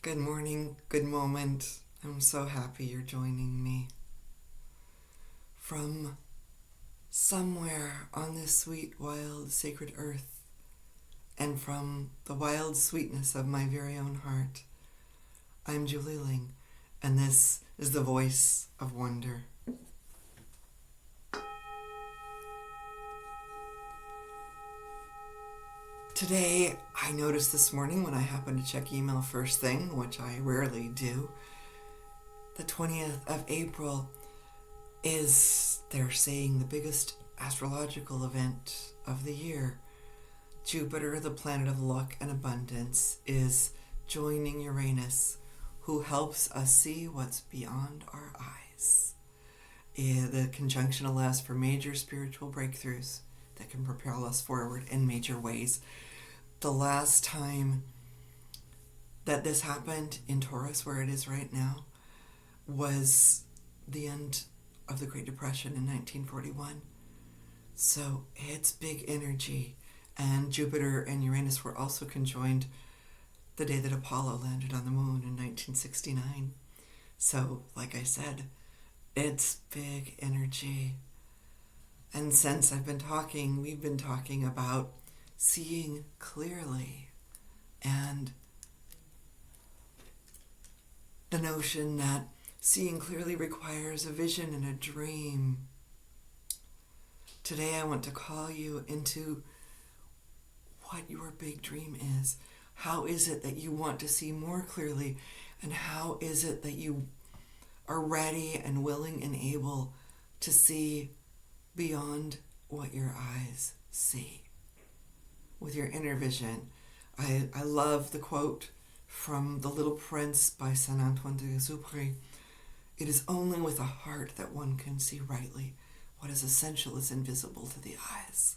Good morning, good moment. I'm so happy you're joining me. From somewhere on this sweet, wild, sacred earth, and from the wild sweetness of my very own heart, I'm Julie Ling, and this is the Voice of Wonder. Today, I noticed this morning when I happened to check email first thing, which I rarely do, the 20th of April is, they're saying, the biggest astrological event of the year. Jupiter, the planet of luck and abundance, is joining Uranus, who helps us see what's beyond our eyes. The conjunction allows for major spiritual breakthroughs that can propel us forward in major ways. The last time that this happened in Taurus, where it is right now, was the end of the Great Depression in 1941. So it's big energy. And Jupiter and Uranus were also conjoined the day that Apollo landed on the moon in 1969. So, like I said, it's big energy. And since we've been talking about seeing clearly and the notion that seeing clearly requires a vision and a dream. Today I want to call you into what your big dream is. How is it that you want to see more clearly? And how is it that you are ready and willing and able to see beyond what your eyes see? With your inner vision. I love the quote from The Little Prince by Saint Antoine de Exupéry. It is only with a heart that one can see rightly. What is essential is invisible to the eyes.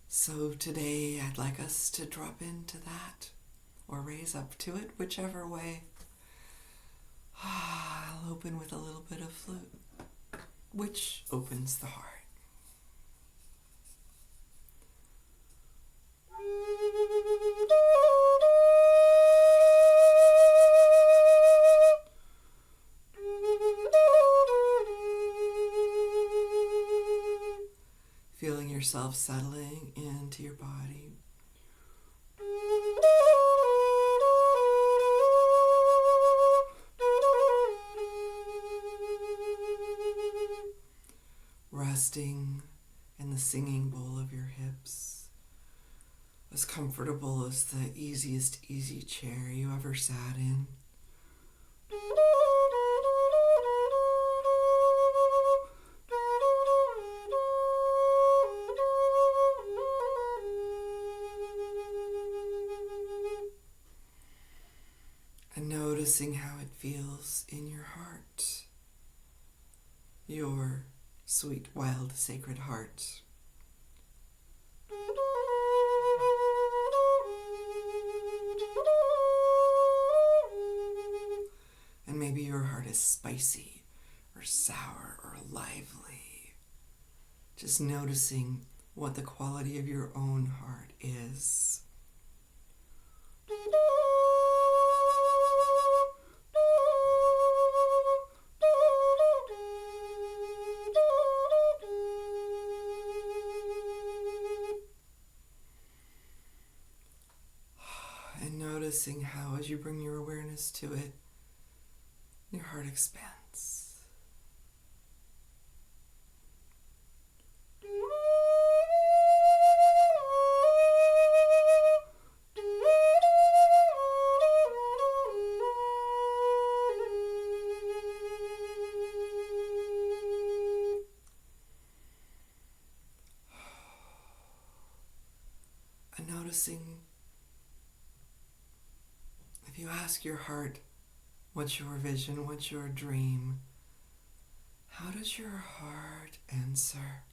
So today I'd like us to drop into that or raise up to it, whichever way. I'll open with a little bit of flute, which opens the heart. Feeling yourself settling into your body. Resting in the singing bowl of your hips. As comfortable as the easiest easy chair you ever sat in. And noticing how it feels in your heart. Your sweet, wild, sacred heart. And maybe your heart is spicy or sour or lively. Just noticing what the quality of your own heart is. And noticing how, as you bring your awareness to it, your heart expands. And noticing, if you ask your heart, what's your vision, what's your dream, how does your heart answer?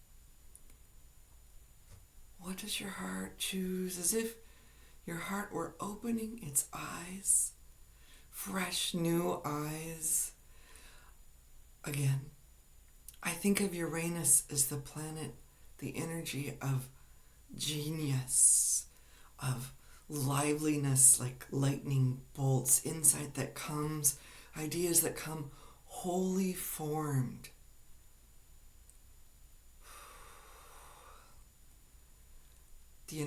What does your heart choose? As if your heart were opening its eyes, fresh new eyes. Again, I think of Uranus as the planet, the energy of genius, of liveliness like lightning bolts, insight that comes, ideas that come wholly formed. The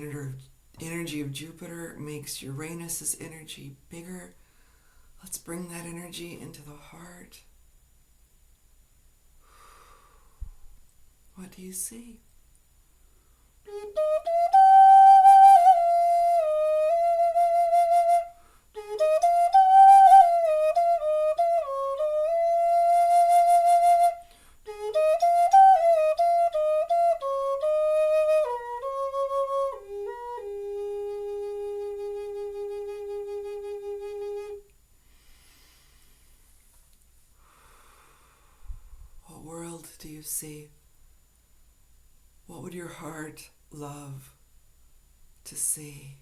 energy of Jupiter makes Uranus's energy bigger. Let's bring that energy into the heart. What do you see? What world do you see? What would your heart love to see?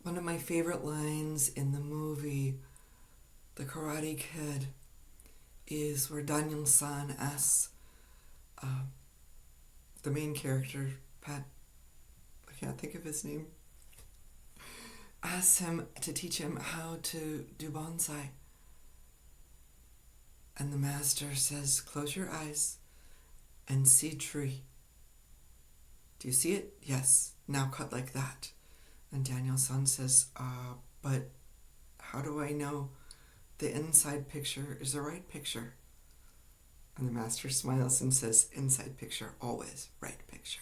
One of my favorite lines in the movie The Karate Kid is where Daniel-san asks the main character, Pat, I can't think of his name, asks him to teach him how to do bonsai. And the master says, close your eyes and see tree. Do you see it? Yes. Now cut like that. And Daniel-san says, but how do I know the inside picture is the right picture? And the master smiles and says, inside picture, always right picture.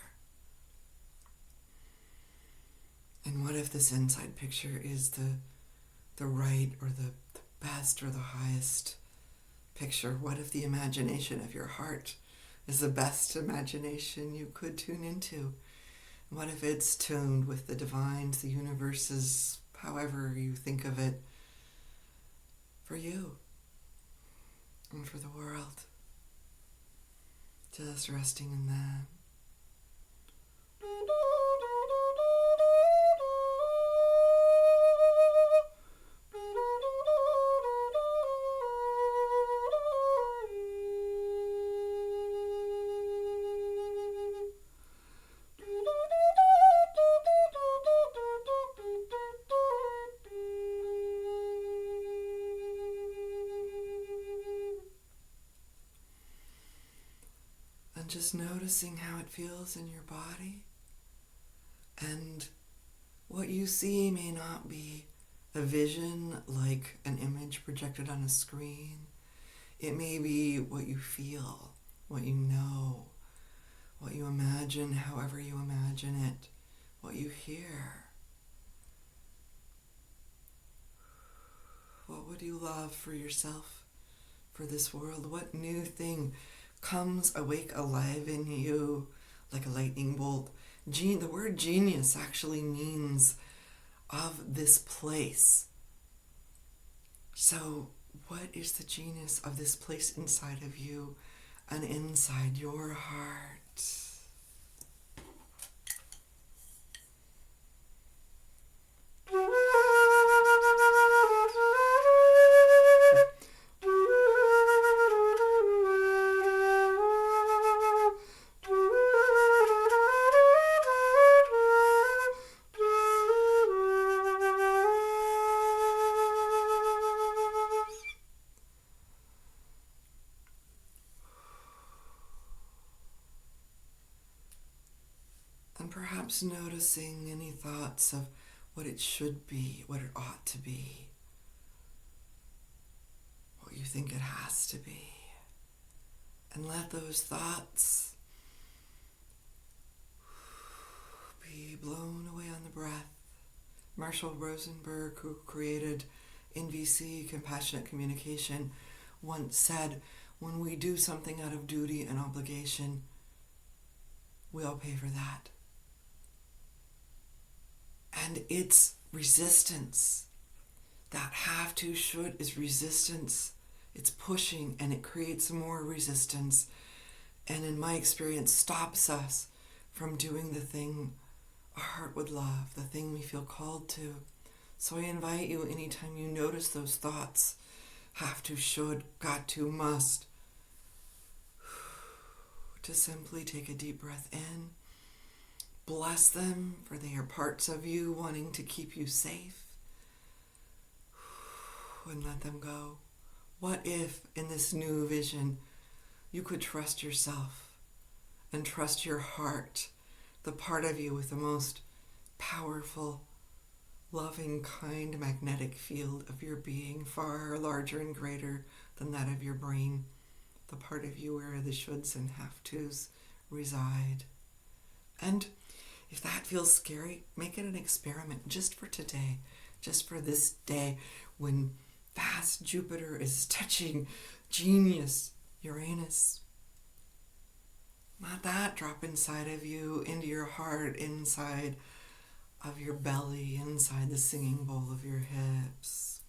And what if this inside picture is the right or the best or the highest picture? What if the imagination of your heart is the best imagination you could tune into? What if it's tuned with the divines, the universes, however you think of it, for you and for the world? Just resting in that. And just noticing how it feels in your body. And what you see may not be a vision like an image projected on a screen. It may be what you feel, what you know, what you imagine, however you imagine it, what you hear. What would you love for yourself, for this world? What new thing comes awake alive in you like a lightning bolt? The word genius actually means of this place. So what is the genius of this place inside of you and inside your heart? And perhaps noticing any thoughts of what it should be, what it ought to be, what you think it has to be. And let those thoughts be blown away on the breath. Marshall Rosenberg, who created NVC, Compassionate Communication, once said, when we do something out of duty and obligation, we all pay for that. And it's resistance. That have to, should is resistance It's pushing and it creates more resistance. And in my experience, stops us from doing the thing our heart would love, the thing we feel called to. So I invite you, anytime you notice those thoughts, have to, should, got to, must, to simply take a deep breath in, bless them, for they are parts of you wanting to keep you safe, and let them go. What if, in this new vision, you could trust yourself and trust your heart, the part of you with the most powerful, loving, kind, magnetic field of your being, far larger and greater than that of your brain, the part of you where the shoulds and have-tos reside. And if that feels scary, make it an experiment just for today, just for this day, when fast Jupiter is touching genius Uranus. Let that drop inside of you, into your heart, inside of your belly, inside the singing bowl of your hips.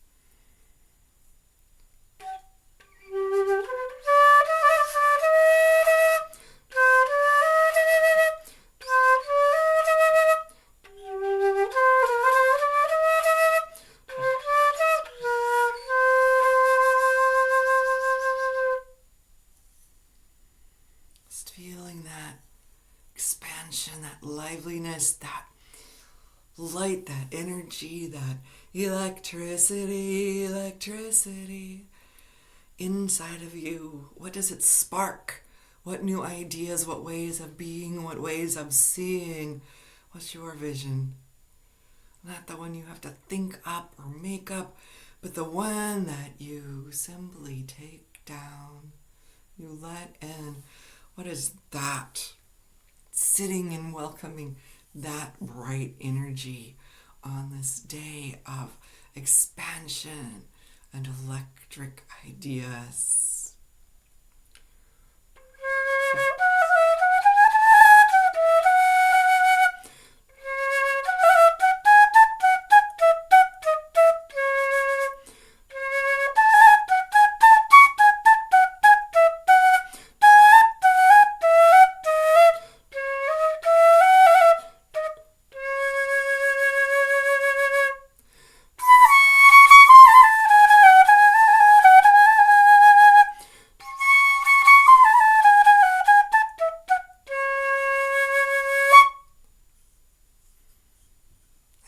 Just feeling that expansion, that liveliness, that light, that energy, that electricity inside of you. What does it spark? What new ideas, what ways of being, what ways of seeing? What's your vision? Not the one you have to think up or make up, but the one that you simply take down, you let in. What is that? Sitting and welcoming that bright energy on this day of expansion and electric ideas.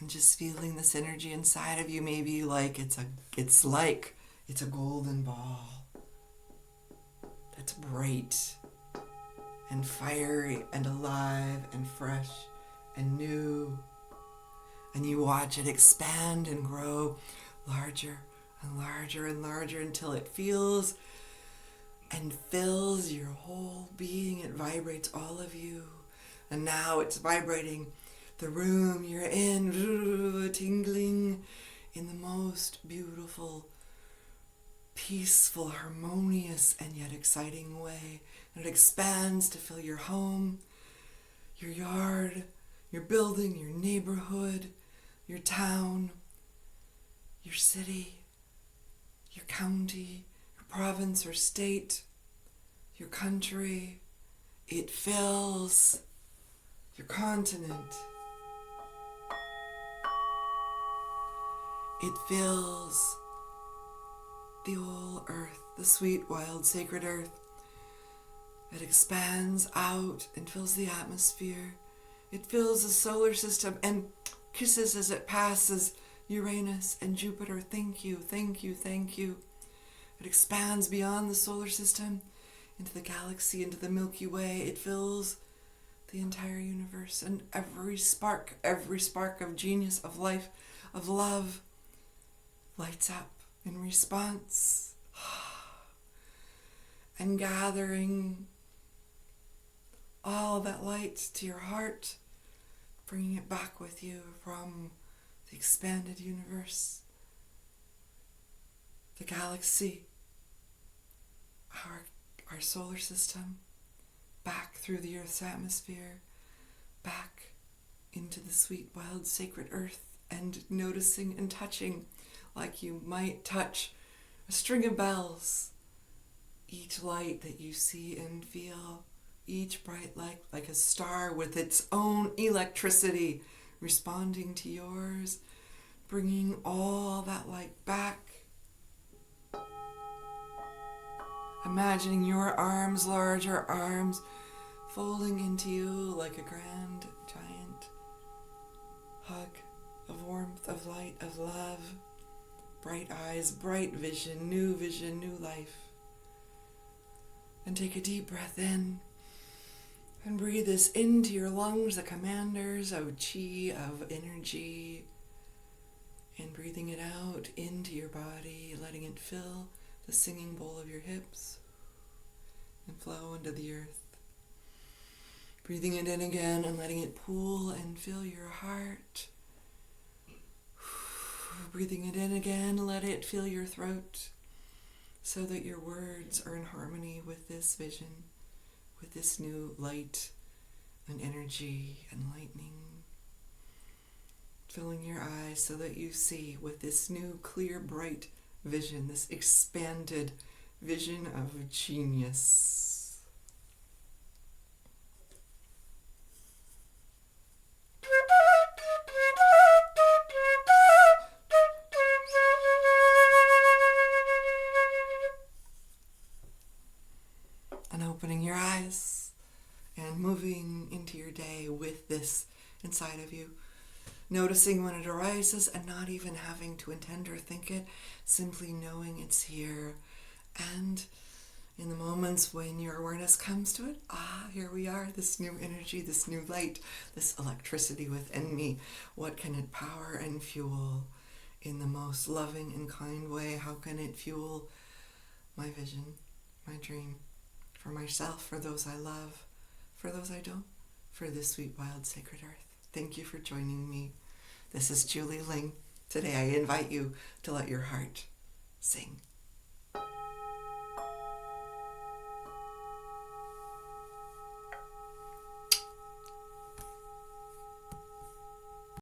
And just feeling this energy inside of you, maybe like it's a golden ball that's bright and fiery and alive and fresh and new. And you watch it expand and grow larger and larger and larger until it feels and fills your whole being. It vibrates all of you. And now it's vibrating the room you're in, tingling in the most beautiful, peaceful, harmonious, and yet exciting way. And it expands to fill your home, your yard, your building, your neighborhood, your town, your city, your county, your province or state, your country. It fills your continent. It fills the whole earth, the sweet, wild, sacred earth. It expands out and fills the atmosphere. It fills the solar system and kisses as it passes Uranus and Jupiter. Thank you, thank you, thank you. It expands beyond the solar system into the galaxy, into the Milky Way. It fills the entire universe, and every spark of genius, of life, of love, lights up in response, and gathering all that light to your heart, bringing it back with you from the expanded universe, the galaxy, our solar system, back through the Earth's atmosphere, back into the sweet, wild, sacred earth, and noticing and touching like you might touch a string of bells. Each light that you see and feel, each bright light like a star with its own electricity responding to yours, bringing all that light back. Imagining your arms, larger arms, folding into you like a grand, giant hug of warmth, of light, of love. Bright eyes, bright vision, new life. And take a deep breath in and breathe this into your lungs, the commanders of chi, of energy. And breathing it out into your body, letting it fill the singing bowl of your hips and flow into the earth. Breathing it in again and letting it pool and fill your heart. Breathing it in again, let it fill your throat so that your words are in harmony with this vision, with this new light and energy and lightning. Filling your eyes so that you see with this new clear, bright vision, this expanded vision of genius. And opening your eyes and moving into your day with this inside of you. Noticing when it arises and not even having to intend or think it, simply knowing it's here. And in the moments when your awareness comes to it, here we are, this new energy, this new light, this electricity within me. What can it power and fuel in the most loving and kind way? How can it fuel my vision, my dream, for myself, for those I love, for those I don't, for this sweet, wild, sacred earth? Thank you for joining me. This is Julie Ling. Today I invite you to let your heart sing.